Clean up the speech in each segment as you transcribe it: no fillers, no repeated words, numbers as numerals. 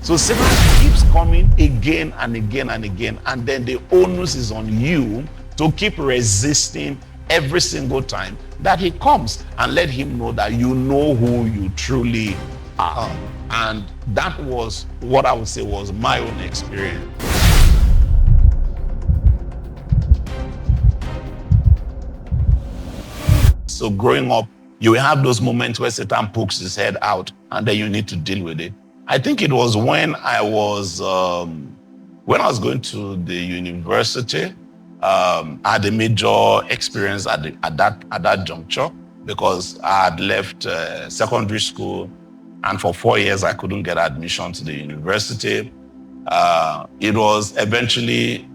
So Satan keeps coming again and again and again, and then the onus is on you to keep resisting every single time that he comes, and let him know that you know who you truly are. And that was what I would say was my own experience. So growing up, you will have those moments where Satan pokes his head out, and then you need to deal with it. I think it was when I was going to the university. I had a major experience at that juncture, because I had left secondary school, and for 4 years I couldn't get admission to the university. It was eventually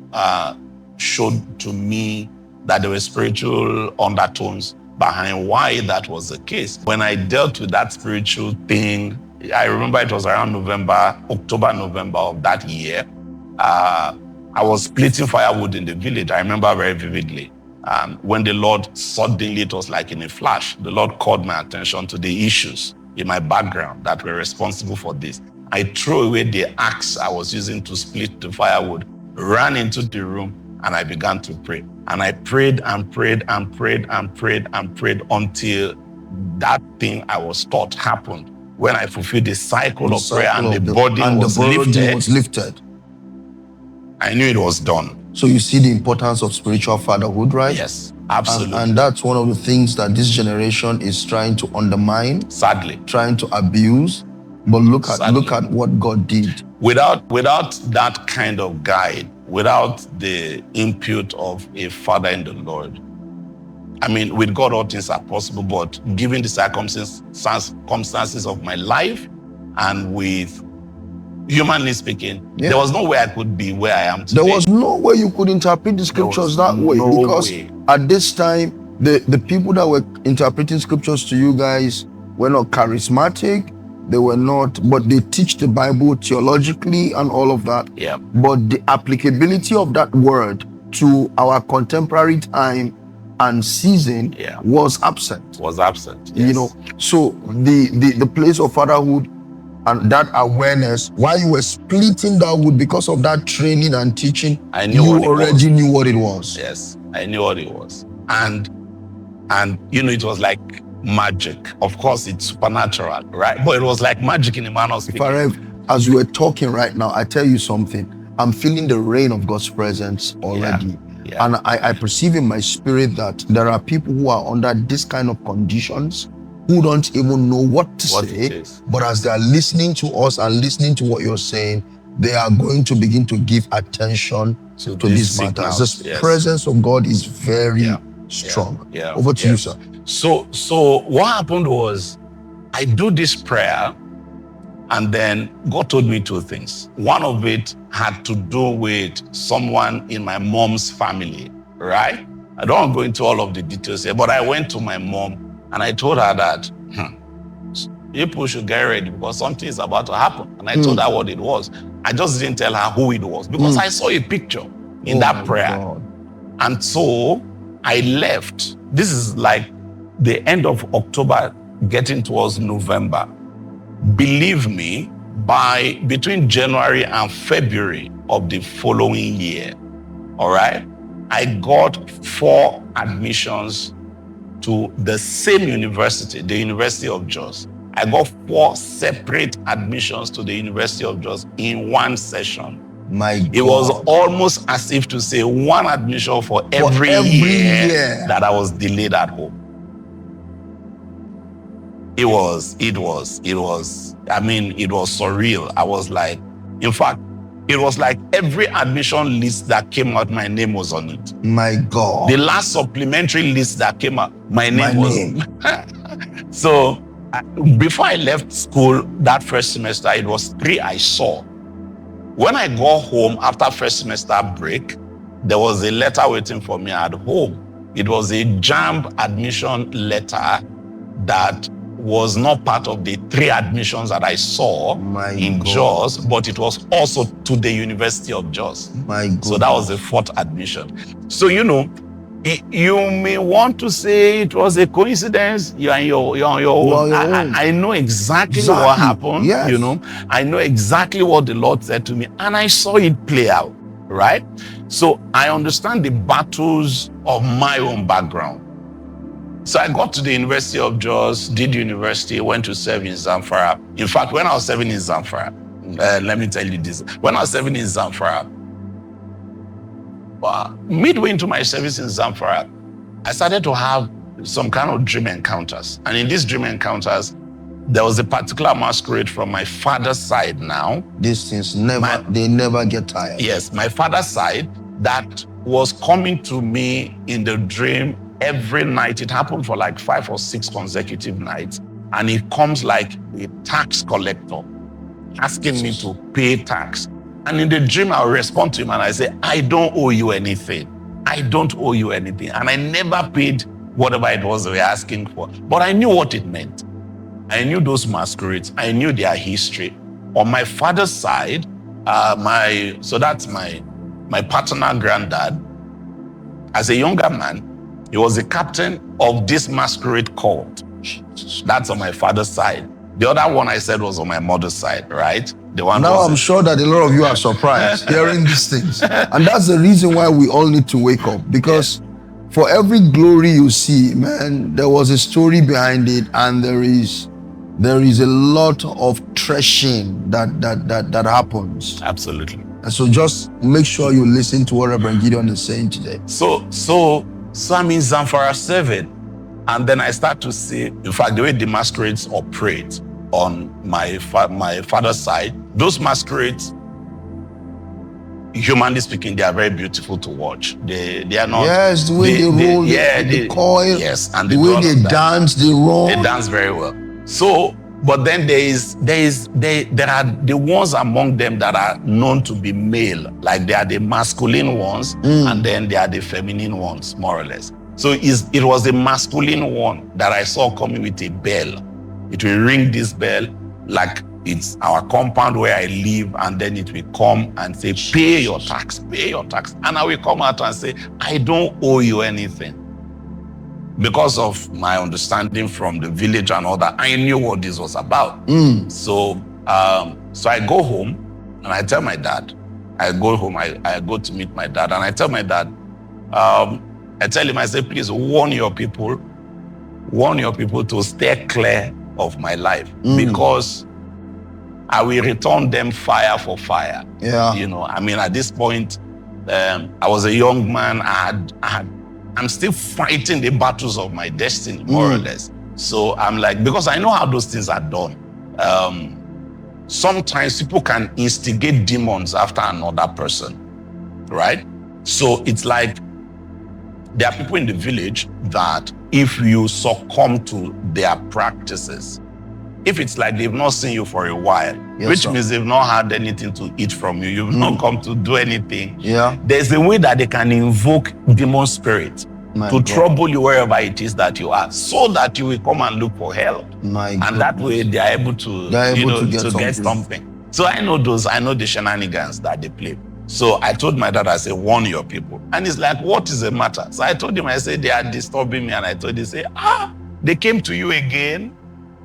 showed to me that there were spiritual undertones behind why that was the case. When I dealt with that spiritual thing, I remember it was around October, November of that year. I was splitting firewood in the village. I remember very vividly. When the Lord suddenly, it was like in a flash, the Lord called my attention to the issues in my background that were responsible for this. I threw away the axe I was using to split the firewood, ran into the room, and I began to pray. And I prayed and prayed and prayed and prayed and prayed until that thing I was taught happened. When I fulfilled the cycle of prayer and the burden was lifted, I knew it was done. So you see the importance of spiritual fatherhood, right? Yes, absolutely. And that's one of the things that this generation is trying to undermine, sadly, trying to abuse. But look at what God did. Without that kind of guide, without the input of a father in the Lord, I mean, with God all things are possible, but given the circumstances of my life, and with humanly speaking, there was no way I could be where I am today. There was no way you could interpret the scriptures that way, because at this time, the people that were interpreting scriptures to you guys were not charismatic. They were not, but they teach the Bible theologically and all of that. Yeah. But the applicability of that word to our contemporary time and season was absent. Yes. You know, so the place of fatherhood and that awareness, while you were splitting that wood because of that training and teaching, you already knew what it was. Yes, I knew what it was. And you know, it was like magic. Of course, it's supernatural, right? But it was like magic in a manner of speaking. As we were talking right now, I tell you something. I'm feeling the rain of God's presence already. Yeah. And I perceive in my spirit that there are people who are under this kind of conditions who don't even know what to say. But as they are listening to us and listening to what you're saying, they are going to begin to give attention to these matters. The presence of God is very strong. Over to you, sir. So what happened was, I do this prayer, and then God told me two things. One of it had to do with someone in my mom's family, right? I don't want to go into all of the details here, but I went to my mom and I told her that people should get ready because something is about to happen. And I told her what it was. I just didn't tell her who it was because I saw a picture in that prayer. God. And so I left. This is like the end of October, getting towards November. Believe me, by between January and February of the following year, all right, I got 4 admissions to the same university, the University of Jos. I got 4 separate admissions to the University of Jos in one session. My God. It was almost as if to say 1 admission for every year that I was delayed at home. It was, I mean, it was surreal. I was like, in fact, it was like every admission list that came out, my name was on it. My God. The last supplementary list that came out, my name was on it. So before I left school that first semester, it was 3 I saw. When I got home after first semester break, there was a letter waiting for me at home. It was a JAMB admission letter that was not part of the 3 admissions that I saw in Jos, but it was also to the University of Jos. My God. So that was the 4th admission. So, you know, You may want to say it was a coincidence. You're on your own. I know exactly what happened. Yes. You know, I know exactly what the Lord said to me, and I saw it play out. Right? So I understand the battles of my own background. So I got to the University of Jos, did university, went to serve in Zamfara. In fact, when I was serving in Zamfara, let me tell you this. When I was serving in Zamfara, midway into my service in Zamfara, I started to have some kind of dream encounters. And in these dream encounters, there was a particular masquerade from my father's side now. These things they never get tired. Yes, my father's side that was coming to me in the dream every night. It happened for like 5 or 6 consecutive nights. And it comes like a tax collector asking me to pay tax. And in the dream, I'll respond to him and I say, I don't owe you anything. I don't owe you anything. And I never paid whatever it was they were asking for. But I knew what it meant. I knew those masquerades. I knew their history. On my father's side, so that's my paternal granddad. As a younger man, he was the captain of this masquerade cult. That's on my father's side. The other one I said was on my mother's side, right? The one now I'm sure that a lot of you are surprised hearing these things. And that's the reason why we all need to wake up. Because for every glory you see, man, there was a story behind it, and there is a lot of threshing that happens. Absolutely. And so just make sure you listen to what Rev Gideon is saying today. So I'm in Zamfara serving, and then I start to see, in fact, the way the masquerades operate on my father's side, those masquerades, humanly speaking, they are very beautiful to watch. They are not. Yes, the way they roll, the coil. Yes, and the way they dance, they roll. They dance very well. So, but then there are the ones among them that are known to be male, like they are the masculine ones, and then they are the feminine ones, more or less. So it was the masculine one that I saw coming with a bell. It will ring this bell like it's our compound where I live, and then it will come and say, pay your tax, pay your tax. And I will come out and say, I don't owe you anything. Because of my understanding from the village and all that, I knew what this was about. So I go home and I tell my dad, I go home, I go to meet my dad, and I tell my dad, I tell him, I say, please warn your people to stay clear of my life, because I will return them fire for fire. Yeah. You know, I mean, at this point, I was a young man. I'm still fighting the battles of my destiny, more or less. So I'm like, because I know how those things are done. Sometimes people can instigate demons after another person, right? So it's like, there are people in the village that if you succumb to their practices, if it's like they've not seen you for a while, which means they've not had anything to eat from you, you've not come to do anything. Yeah. There's a way that they can invoke demon spirit to trouble you wherever it is that you are, so that you will come and look for help. And that way they are able to, get something. So I know the shenanigans that they play. So I told my dad, I said, warn your people. And he's like, what is the matter? So I told him, I said, they are disturbing me. And I told him, they came to you again.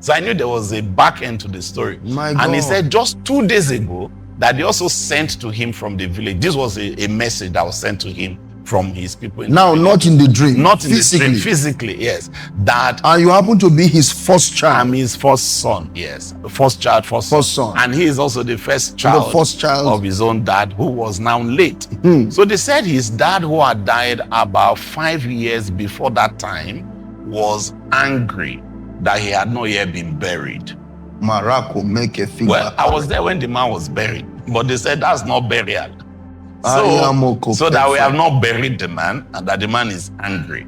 So I knew there was a back end to the story. And he said, just 2 days ago, that they also sent to him from the village. This was a message that was sent to him from his people. Now, not in the dream. Not in physically. The dream, physically, yes. And you happen to be his first child. I'm his first son, yes. First son. And he is also the first child, of his own dad, who was now late. So they said his dad, who had died about 5 years before that time, was angry that he had not yet been buried. Well, I was there when the man was buried, but they said that's not burial. So that we have not buried the man, and that the man is angry.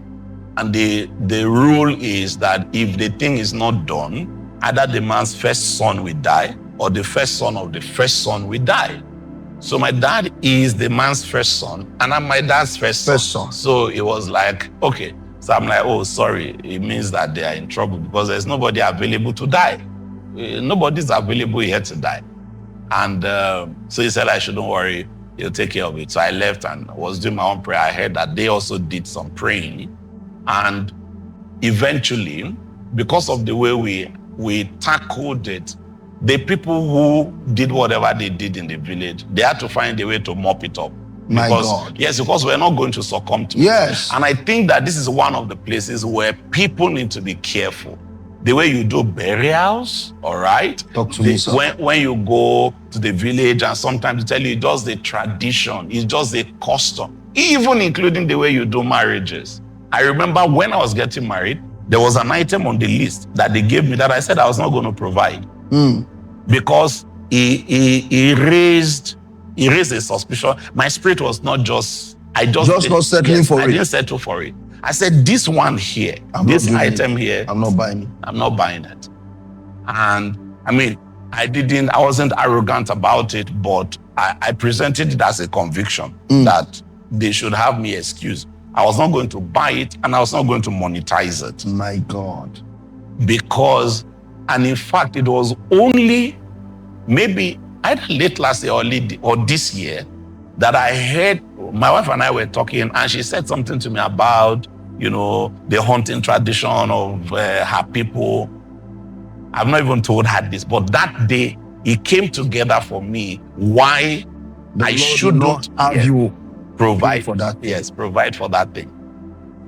And the rule is that if the thing is not done, either the man's first son will die, or the first son of the first son will die. So my dad is the man's first son, and I'm my dad's first son. So it was like, okay. So I'm like, oh, sorry. It means that they are in trouble, because there's nobody available to die. Nobody's available here to die. And so he said I shouldn't worry. He'll take care of it. So I left and was doing my own prayer. I heard that they also did some praying. And eventually, because of the way we tackled it, the people who did whatever they did in the village, they had to find a way to mop it up. My God. Yes, because we're not going to succumb to Yes. it. And I think that this is one of the places where people need to be careful. The way you do burials, all right? Talk to me, sir. When you go to the village and sometimes they tell you it's just the tradition, it's just the custom, even including the way you do marriages. I remember when I was getting married, there was an item on the list that they gave me that I said I was not going to provide. Because he raised a suspicion. My spirit was not just, just not settling for it. I didn't settle for it. I said, this one here, this item here, I'm not buying it. I'm not buying it. And I mean, I wasn't arrogant about it, but I presented it as a conviction that they should have me excused. I was not going to buy it and I was not going to monetize it. My God. Because, and in fact, it was only maybe either late last year or this year that I heard, my wife and I were talking and she said something to me about, the hunting tradition of her people. I've not even told her this, but that day it came together for me why I should not have you provide for that. Yes, provide for that thing.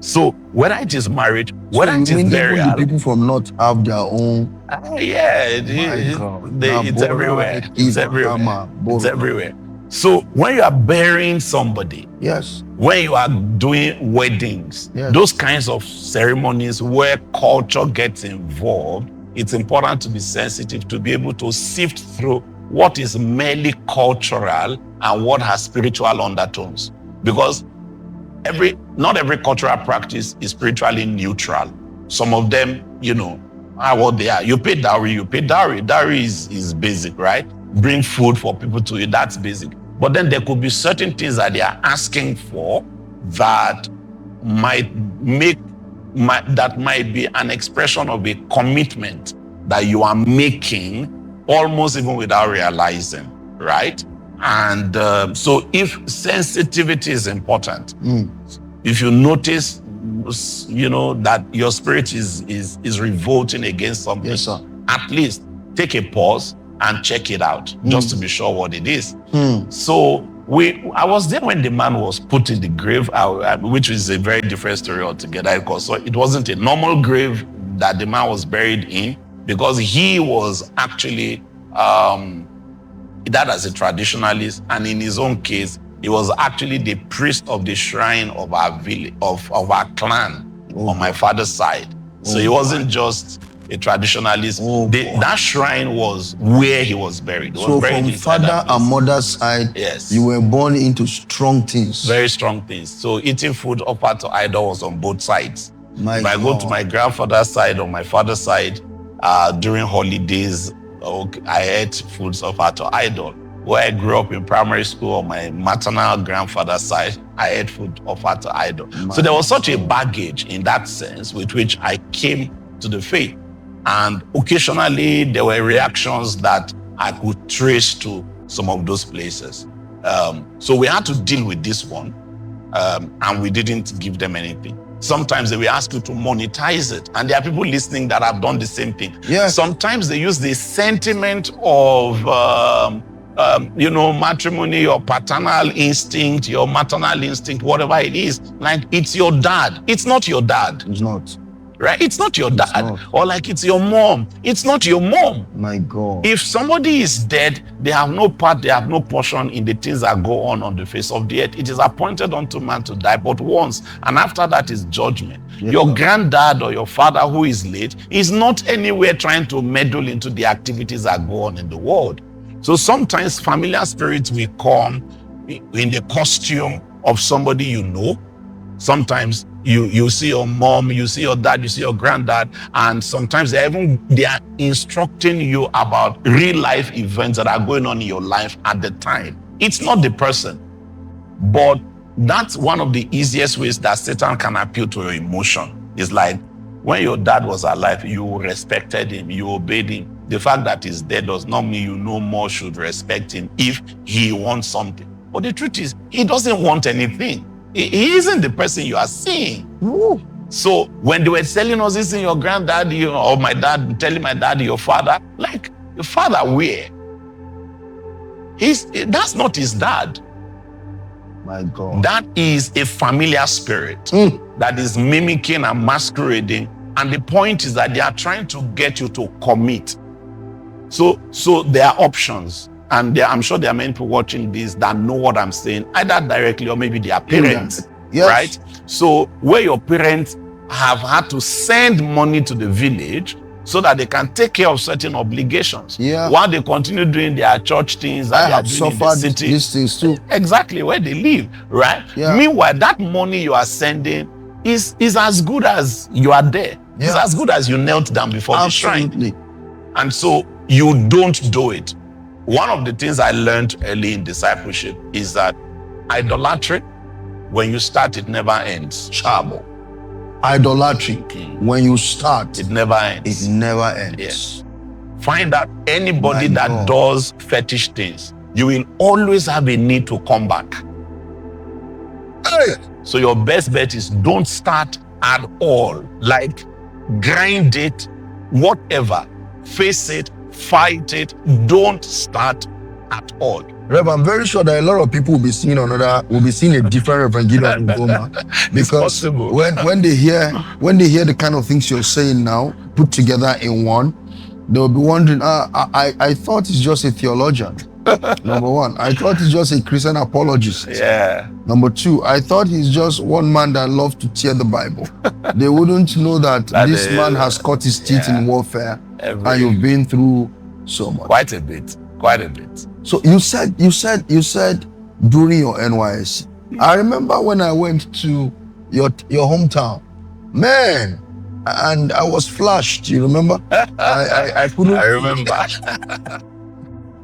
So whether it is marriage, whether it is burial, the people from North have their own. It's everywhere. It's everywhere. It's everywhere. So when you are burying somebody, yes, when you are doing weddings, yes, those kinds of ceremonies where culture gets involved, it's important to be sensitive to be able to sift through what is merely cultural and what has spiritual undertones. Because not every cultural practice is spiritually neutral. Some of them, are what they are. You pay dowry. Dowry is basic, right? Bring food for people to eat, that's basic. But then there could be certain things that they are asking for that might be an expression of a commitment that you are making almost even without realizing, right? And so if sensitivity is important, if you notice, that your spirit is revolting against something, yes, sir, at least take a pause and check it out, just to be sure what it is. So I was there when the man was put in the grave, which is a very different story altogether, because so it wasn't a normal grave that the man was buried in, because he was actually that as a traditionalist, and in his own case, he was actually the priest of the shrine of our village, of our clan on my father's side. So he wasn't just a traditionalist. That shrine was where he was buried. So from father and mother's side, yes, you were born into strong things. Very strong things. So eating food offered to idol was on both sides. If I go to my grandfather's side or my father's side, during holidays, I ate foods offered to idol. Where I grew up in primary school, on my maternal grandfather's side, I ate food offered to idol. So there was such a baggage in that sense with which I came to the faith. And occasionally there were reactions that I could trace to some of those places. So we had to deal with this one, and we didn't give them anything. Sometimes they will ask you to monetize it, and there are people listening that have done the same thing. Yes. Sometimes they use the sentiment of matrimony, your paternal instinct, your maternal instinct, whatever it is, like it's your dad. It's not your dad. It's not. Right? It's not your dad. Or like it's your mom. It's not your mom. My God. If somebody is dead, they have no part, they have no portion in the things that go on the face of the earth. It is appointed unto man to die but once, and after that is judgment. Yes, your granddad or your father who is late is not anywhere trying to meddle into the activities that go on in the world. So sometimes familiar spirits will come in the costume of somebody you know. Sometimes you see your mom, you see your dad, you see your granddad, and sometimes they are instructing you about real life events that are going on in your life at the time. It's not the person, but that's one of the easiest ways that Satan can appeal to your emotion. It's like when your dad was alive, you respected him, you obeyed him. The fact that he's dead does not mean you no more should respect him if he wants something. But the truth is, he doesn't want anything. He isn't the person you are seeing. Ooh. So when they were telling us this in your granddad, or my dad, telling my dad, your father, like, your father where? That's not his dad. My God. That is a familiar spirit that is mimicking and masquerading. And the point is that they are trying to get you to commit. So there are options. And I'm sure there are many people watching this that know what I'm saying, either directly or maybe their parents, right? So where your parents have had to send money to the village so that they can take care of certain obligations, while they continue doing their church things that they are doing in the city. These things too. Exactly, where they live, right? Meanwhile, that money you are sending is as good as you are there. It's as good as you knelt down before the shrine. And so you don't do it. One of the things I learned early in discipleship is that idolatry, when you start, it never ends. Chabo. Idolatry, when you start, it never ends. It never ends. Yes. Find out anybody that does fetish things, you will always have a need to come back. So your best bet is don't start at all. Like, grind it, whatever. Face it, fight it. Don't start at all. Rev, I'm very sure that a lot of people will be seeing a different Rev Gideon in Goma, because when they hear the kind of things you're saying now put together in one, they'll be wondering, I thought it's just a theologian. Number one, I thought he's just a Christian apologist. Yeah. Number two, I thought he's just one man that loves to tear the Bible. They wouldn't know that this man has cut his teeth in warfare, and you've been through so much. Quite a bit. So you said during your NYSC. I remember when I went to your hometown, man, and I was flashed. You remember? I couldn't. I remember.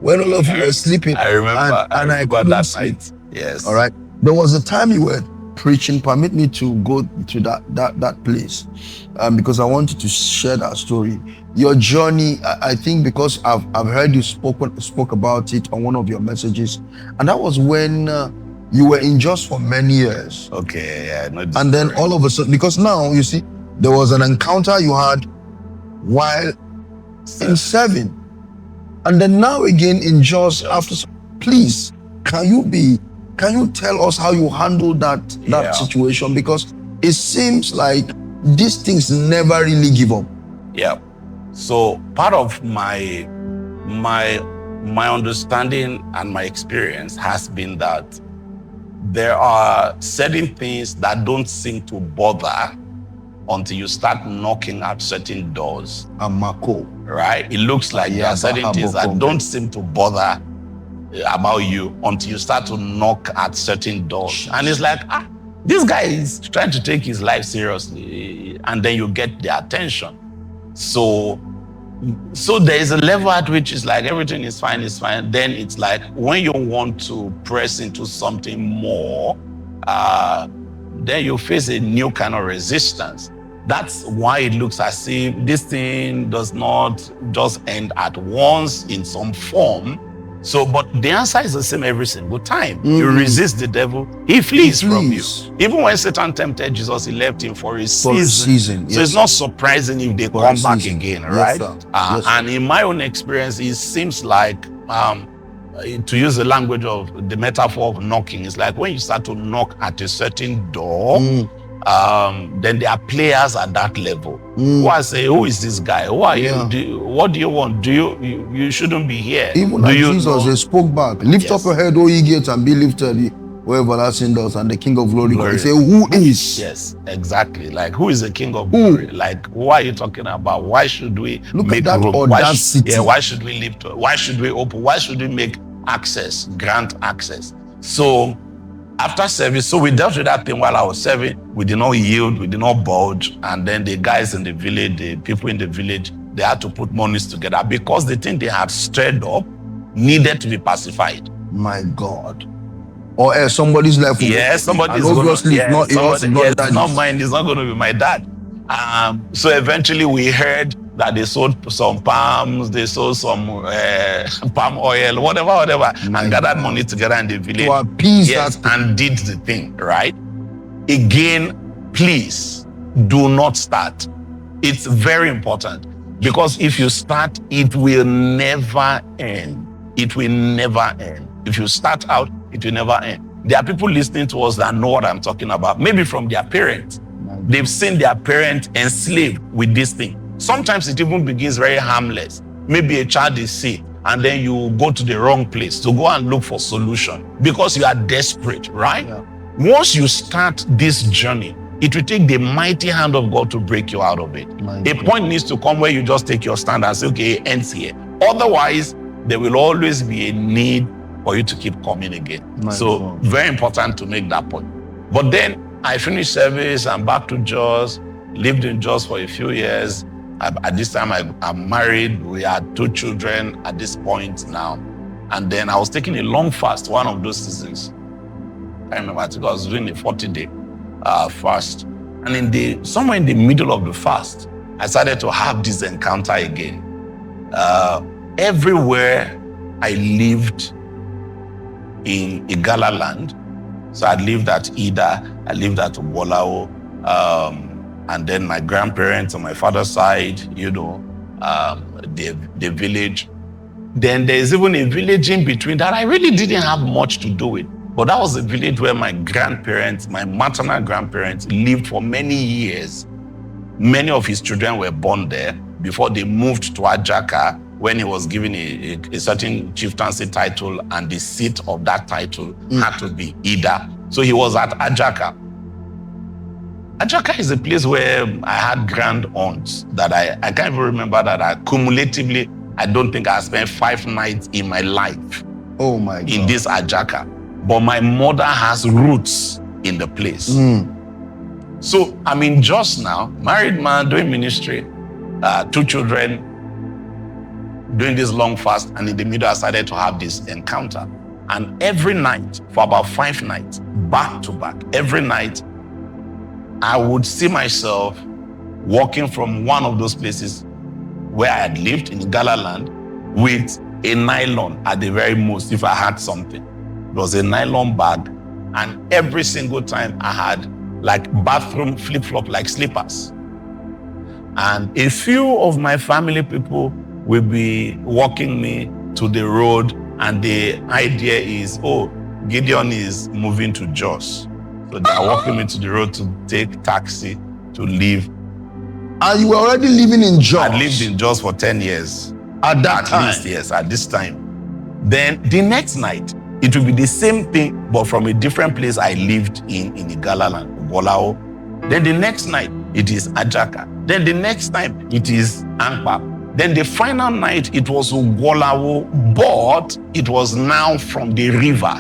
When all of you were sleeping. I remember. And I couldn't that sleep. night. Yes. All right. There was a time you were preaching. Permit me to go to that place, because I wanted to share that story. Your journey, I think, because I've heard you spoke about it on one of your messages, and that was when you were in Jos for many years. Okay, yeah. And then all of a sudden, because now you see, there was an encounter you had while in serving, and then now again in Jos after. Please, can you tell us how you handled that situation? Because it seems like these things never really give up. Yeah. So part of my understanding and my experience has been that there are certain things that don't seem to bother until you start knocking at certain doors. Amako. Right? It looks like there are certain things that don't seem to bother about you until you start to knock at certain doors. And it's like, this guy is trying to take his life seriously, and then you get their attention. So there is a level at which it's like everything is fine. Then it's like when you want to press into something more, then you face a new kind of resistance. That's why it looks as if this thing does not just end at once in some form. So, but the answer is the same every single time. You resist the devil, he flees from you. Even when Satan tempted Jesus, he left him for a season. So it's not surprising if they come back again, right? And in my own experience, it seems like, to use the language of the metaphor of knocking, it's like when you start to knock at a certain door, then there are players at that level who are saying, who is this guy? Who are you? What do you want? You shouldn't be here. Even like Jesus, they spoke back. Lift up your head, O ye gates, and be lifted, where everlasting doors, and the King of glory. He say, who is? Yes, exactly. Like, who is the King of glory? Like, who are you talking about? Why should we make that room? Audacity. Why should we lift? Why should we open? Why should we make access, grant access? So after service, so we dealt with that thing while I was serving. We did not yield, we did not budge. And then the guys in the village, the people in the village, they had to put monies together because the thing they had stirred up needed to be pacified. My God. Or else somebody's life will somebody's not yours, not mine, it's not going to be my dad. So eventually we heard that they sold some palms, they sold some palm oil, whatever, and gathered money together in the village. To appease that thing. And did the thing, right? Again, please do not start. It's very important, because if you start, it will never end. It will never end. If you start out, it will never end. There are people listening to us that know what I'm talking about, maybe from their parents. They've seen their parents enslaved with this thing. Sometimes it even begins very harmless. Maybe a child is sick, and then you go to the wrong place to go and look for solution because you are desperate, right? Yeah. Once you start this journey, it will take the mighty hand of God to break you out of it. A point needs to come where you just take your stand and say, okay, it ends here. Otherwise, there will always be a need for you to keep coming again. So very important to make that point. But then I finished service, I'm back to Jos, lived in Jos for a few years. At this time, I'm married. We had 2 children at this point now. And then I was taking a long fast, one of those seasons. I remember, I was doing a 40-day fast. And somewhere in the middle of the fast, I started to have this encounter again. Everywhere I lived in Igala land, so I lived at Ida, I lived at Wolao, and then my grandparents on my father's side, the village. Then there's even a village in between that I really didn't have much to do with. But that was a village where my grandparents, my maternal grandparents, lived for many years. Many of his children were born there before they moved to Ajaka, when he was given a certain chieftaincy title, and the seat of that title had to be Ida. So he was at Ajaka. Ajaka is a place where I had grand aunts that I can't even remember that cumulatively, I don't think I spent 5 nights in my life. Oh my God. In this Ajaka. But my mother has roots in the place. So I'm in Jos now, married man, doing ministry, 2 children, doing this long fast, and in the middle I started to have this encounter. And every night, for about 5 nights, back to back, every night, I would see myself walking from one of those places where I had lived in Igala land with a nylon at the very most, if I had something. It was a nylon bag, and every single time I had like bathroom flip-flop, like slippers. And a few of my family people will be walking me to the road, and the idea is, oh, Gideon is moving to Jos. So they are walking me to the road to take taxi to leave. And you were already living in Jos? I lived in Jos for 10 years. At that time? At least, yes, at this time. Then the next night, it will be the same thing, but from a different place I lived in Igala land, Bolao. Then the next night, it is Ajaka. Then the next time, it is Ankpa. Then the final night, it was Ugolawo, but it was now from the river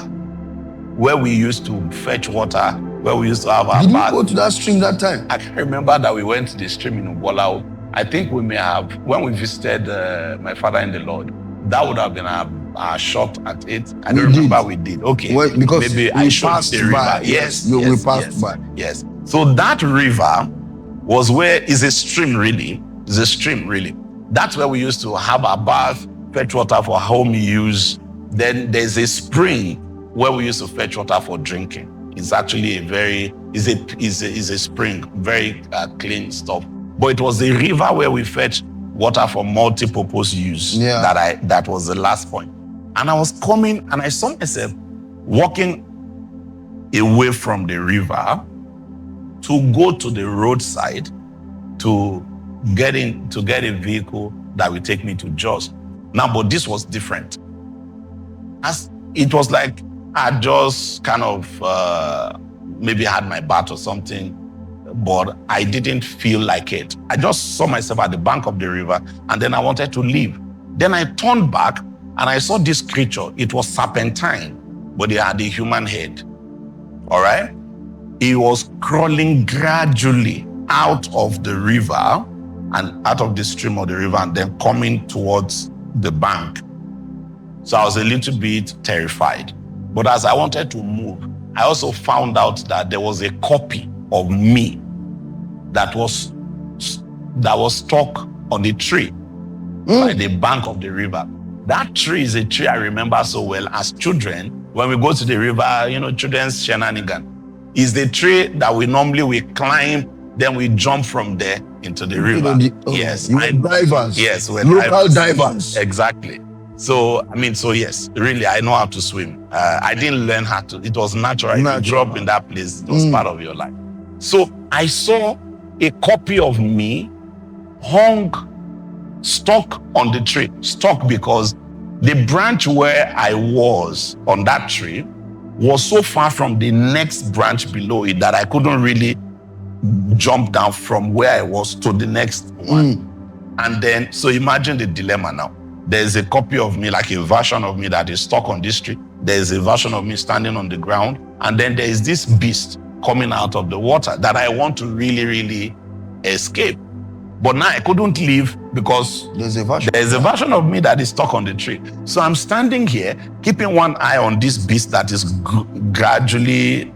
where we used to fetch water, where we used to have our bath. Did you go to that stream that time? I can remember that we went to the stream in Ugolawo. I think we may have, when we visited my father in the Lord, that would have been our shot at it. I don't remember we did. Okay. Well, because maybe we I showed passed the river. by. Yes. We passed by. Yes. So that river was where is a stream really. It's a stream really. That's where we used to have our bath, fetch water for home use. Then there's a spring where we used to fetch water for drinking. It's actually is a spring, very clean stuff. But it was the river where we fetch water for multi-purpose use. Yeah. That was the last point. And I was coming, and I saw myself walking away from the river to go to the roadside to get a vehicle that will take me to Jos. Now, but this was different. As it was like I just kind of maybe had my bath or something, but I didn't feel like it. I just saw myself at the bank of the river, and then I wanted to leave. Then I turned back, and I saw this creature. It was serpentine, but it had a human head. All right? It was crawling gradually out of the river and out of the stream of the river, and then coming towards the bank. So I was a little bit terrified. But as I wanted to move, I also found out that there was a copy of me that was stuck on the tree by the bank of the river. That tree is a tree I remember so well as children. When we go to the river, children's shenanigan. Is the tree that we normally climb, then we jump from there into the river. Yes. You were divers. Yes. We're local divers. Exactly. So yes, really, I know how to swim. I didn't learn how to. It was natural. If you grew up in that place, it was part of your life. So I saw a copy of me stuck on the tree. Stuck because the branch where I was on that tree was so far from the next branch below it that I couldn't really jump down from where I was to the next one. And then, so imagine the dilemma now. There's a copy of me, like a version of me that is stuck on this tree. There's a version of me standing on the ground. And then there is this beast coming out of the water that I want to really, really escape. But now I couldn't leave because there's a version of me that is stuck on the tree. So I'm standing here, keeping one eye on this beast that is gradually,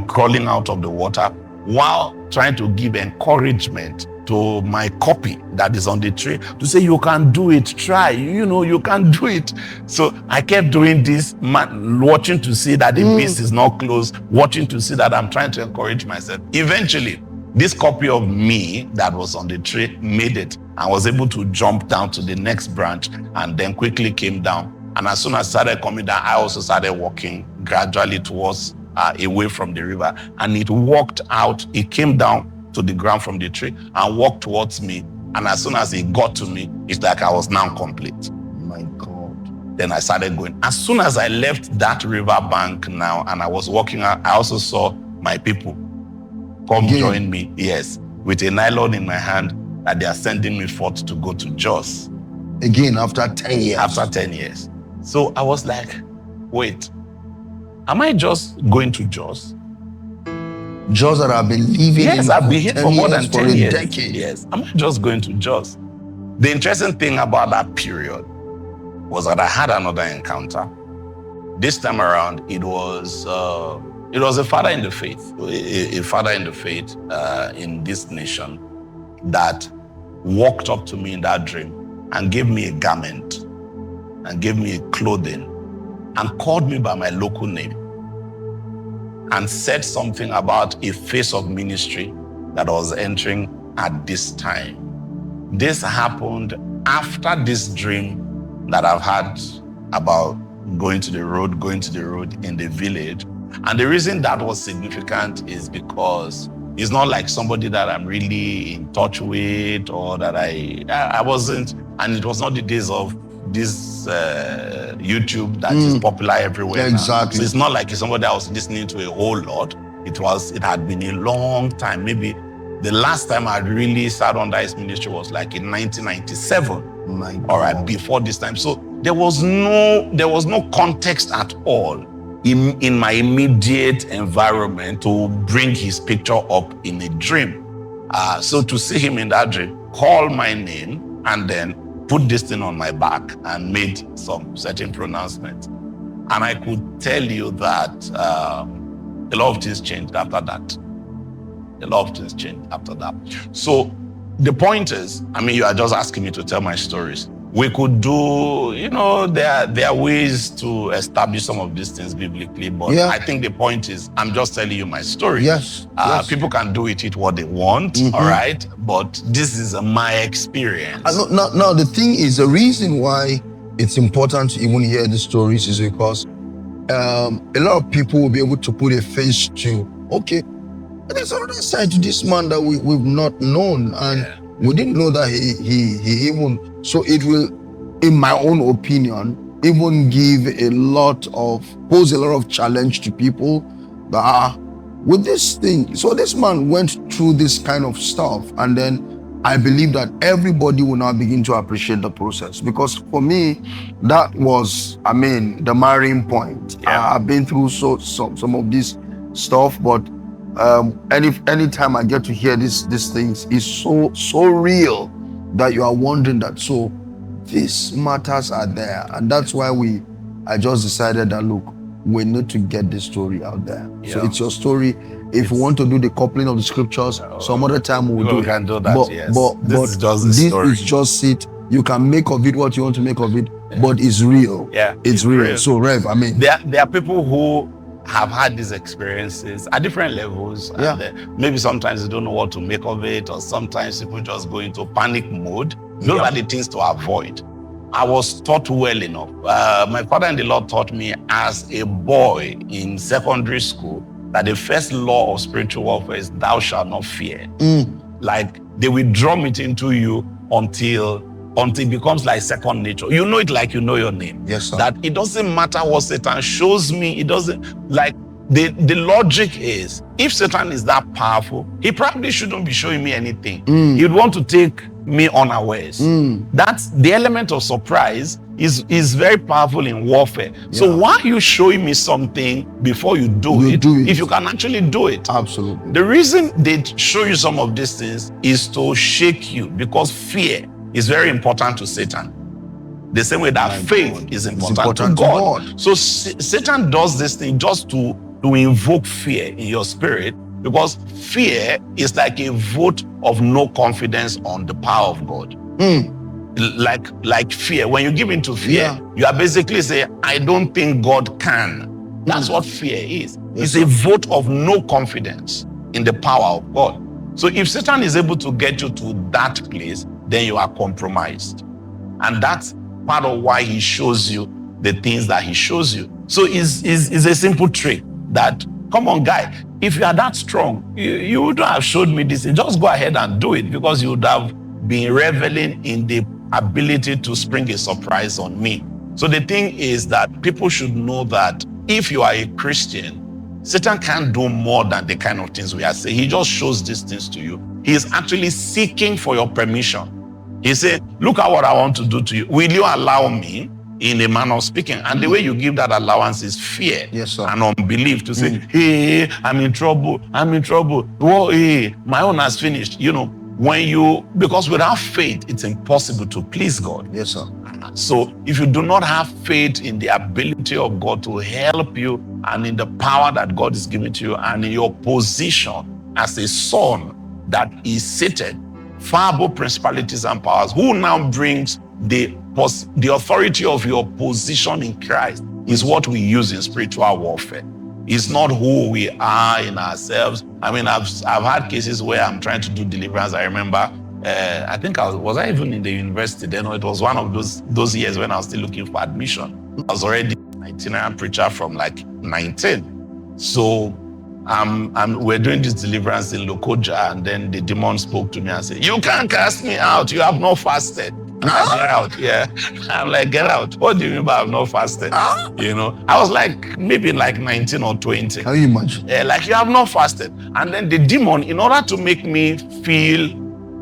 crawling out of the water, while trying to give encouragement to my copy that is on the tree to say, you can do it, try, you can do it. So I kept doing this, watching to see that the beast is not close, watching to see that I'm trying to encourage myself. Eventually, this copy of me that was on the tree made it and was able to jump down to the next branch and then quickly came down. And as soon as I started coming down, I also started walking gradually towards, away from the river. And it walked out, it came down to the ground from the tree and walked towards me. And as soon as it got to me, it's like I was now complete. My God. Then I started going. As soon as I left that river bank now and I was walking out, I also saw my people come join me, yes, with a nylon in my hand that they are sending me forth to go to Jos. Again, after 10 years. After 10 years. So I was like, wait, am I just going to Jos? Jos that I've been living in. Yes, I've been here for more than 10 years. Decade. Yes, am I just going to Jos? The interesting thing about that period was that I had another encounter. This time around, it was a father in the faith, a father in the faith in this nation that walked up to me in that dream and gave me a garment and gave me a clothing and called me by my local name and said something about a phase of ministry that I was entering at this time. This happened after this dream that I've had about going to the road in the village. And the reason that was significant is because it's not like somebody that I'm really in touch with or that I wasn't, and it was not the days of this YouTube that is popular everywhere. Exactly. So it's not like it's somebody I was listening to a whole lot. It had been a long time. Maybe the last time I really sat under his ministry was like in 1997. All right, before this time. So there was no context at all in my immediate environment to bring his picture up in a dream. So to see him in that dream, call my name and then put this thing on my back and made some certain pronouncements. And I could tell you that a lot of things changed after that. So the point is, you are just asking me to tell my stories. We could do, there are ways to establish some of these things biblically, but I think the point is, I'm just telling you my story. Yes. People can do it what they want, all right? But this is my experience. Now, the thing is, the reason why it's important to even hear the stories is because a lot of people will be able to put a face to, okay, there's another side to this man that we've not known, and we didn't know that he even, so it will, in my own opinion, even pose a lot of challenge to people that are with this thing. So this man went through this kind of stuff, and then I believe that everybody will now begin to appreciate the process, because for me, that was, the marrying point. I've been through some of this stuff, but anytime I get to hear these things, is so real that you are wondering that, so these matters are there. And that's why I just decided that, look, we need to get this story out there. Yeah. So it's your story. If you want to do the coupling of the scriptures, some other time we'll do it. We can do that, but, yes. But this is just the this story. is just it. You can make of it what you want to make of it, but it's real. Yeah, it's real. So Rev, I mean, there are people who have had these experiences at different levels. Yeah. And maybe sometimes they don't know what to make of it, or sometimes people just go into panic mode. Those are the things to avoid. I was taught well enough. My father in the Lord taught me as a boy in secondary school that the first law of spiritual warfare is thou shalt not fear. Like they will drum it into you until it becomes like second nature. You know it like you know your name. Yes, sir. That it doesn't matter what Satan shows me. It doesn't, like the logic is, if Satan is that powerful, he probably shouldn't be showing me anything. He'd want to take me unawares. That's the element of surprise is very powerful in warfare. Yeah. So why are you showing me something before you do it if you can actually do it? Absolutely. The reason they show you some of these things is to shake you, because fear is very important to Satan. The same way that faith is important to God. So Satan does this thing just to invoke fear in your spirit, because fear is like a vote of no confidence on the power of God. Like fear. When you give into fear, you are basically saying, I don't think God can. That's what fear is. It's a vote of no confidence in the power of God. So if Satan is able to get you to that place, then you are compromised. And that's part of why he shows you the things that he shows you. So it's a simple trick that, come on, guy, if you are that strong, you wouldn't have showed me this. Just go ahead and do it, because you would have been reveling in the ability to spring a surprise on me. So the thing is that people should know that if you are a Christian, Satan can't do more than the kind of things we are saying. He just shows these things to you. He is actually seeking for your permission. He said, look at what I want to do to you. Will you allow me, in a manner of speaking? And the way you give that allowance is fear and unbelief, to say, hey, I'm in trouble. Whoa, hey, my own has finished. You know, because without faith, it's impossible to please God. Yes, sir. So if you do not have faith in the ability of God to help you, and in the power that God is giving to you, and in your position as a son that is seated far above principalities and powers, who now brings the authority of your position in Christ, is what we use in spiritual warfare. It's not who we are in ourselves. I mean, I've had cases where I'm trying to do deliverance. I remember, I think was I even in the university then? It was one of those years when I was still looking for admission. I was already an itinerant preacher from like 19. So we're doing this deliverance in Lokoja, and then the demon spoke to me and said, you can't cast me out. You have not fasted. Get out. Yeah. I'm like, get out. What do you mean by I've not fasted? You know, I was like, maybe like 19 or 20. Can you imagine? Yeah, like, you have not fasted. And then the demon, in order to make me feel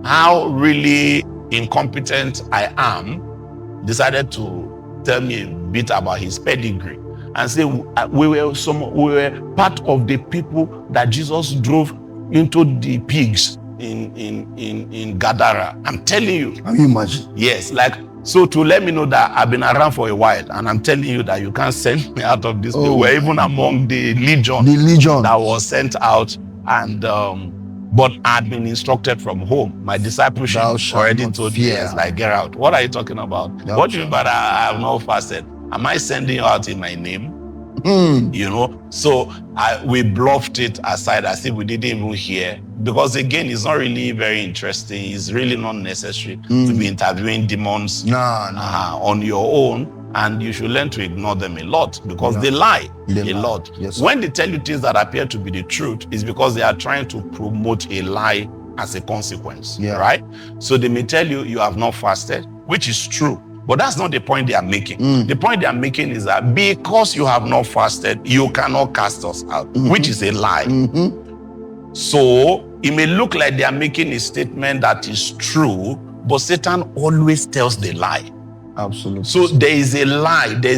how really incompetent I am, decided to tell me a bit about his pedigree and say we were part of the people that Jesus drove into the pigs in Gadara. I'm telling you. Can you imagine? Yes, like, so to let me know that I've been around for a while, and I'm telling you that you can't send me out of this. We're even among the legion that was sent out, and but I'd been instructed from home. My discipleship already told me, like, get out. What are you talking about? What do you mean by I have not fasted? Am I sending you out in my name? You know, so we bluffed it aside as if we didn't even hear, because again, it's not really very interesting. It's really not necessary to be interviewing demons on your own, and you should learn to ignore them a lot, because they lie a lot. Yes, when they tell you things that appear to be the truth, it's because they are trying to promote a lie as a consequence, right? So they may tell you you have not fasted, which is true. But that's not the point they are making. The point they are making is that because you have not fasted, you cannot cast us out, which is a lie. So it may look like they are making a statement that is true, but Satan always tells the lie. Absolutely. So there is a lie, there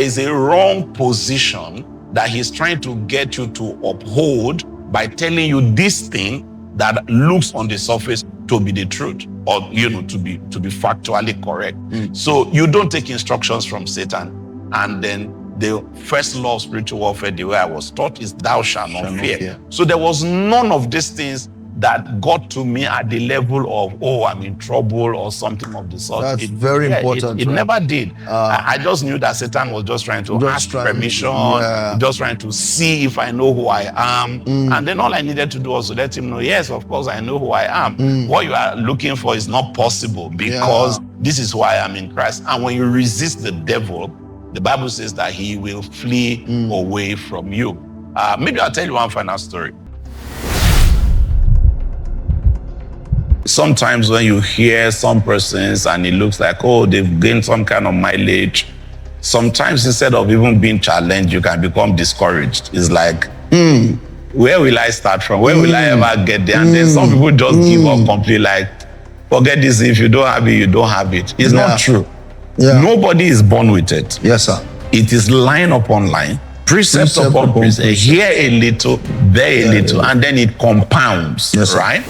is a wrong position that he's trying to get you to uphold by telling you this thing that looks on the surface to be the truth, or to be factually correct. So you don't take instructions from Satan and then the first law of spiritual warfare, the way I was taught, is thou shalt not fear. So there was none of these things that got to me at the level of, oh, I'm in trouble or something of the sort. That's very important. It never did. I just knew that Satan was just trying to ask permission, just trying to see if I know who I am. And then all I needed to do was to let him know, yes, of course, I know who I am. What you are looking for is not possible because this is who I am in Christ. And when you resist the devil, the Bible says that he will flee away from you. Maybe I'll tell you one final story. Sometimes when you hear some persons and it looks like, oh, they've gained some kind of mileage, sometimes instead of even being challenged, you can become discouraged. It's like, where will I start from? Where will I ever get there? And then some people just give up completely, like, forget this, if you don't have it, you don't have it. It's not true. Nobody is born with it. Yes, sir. It is line upon line, precept upon precept. Here a little, there a little, and then it compounds, right?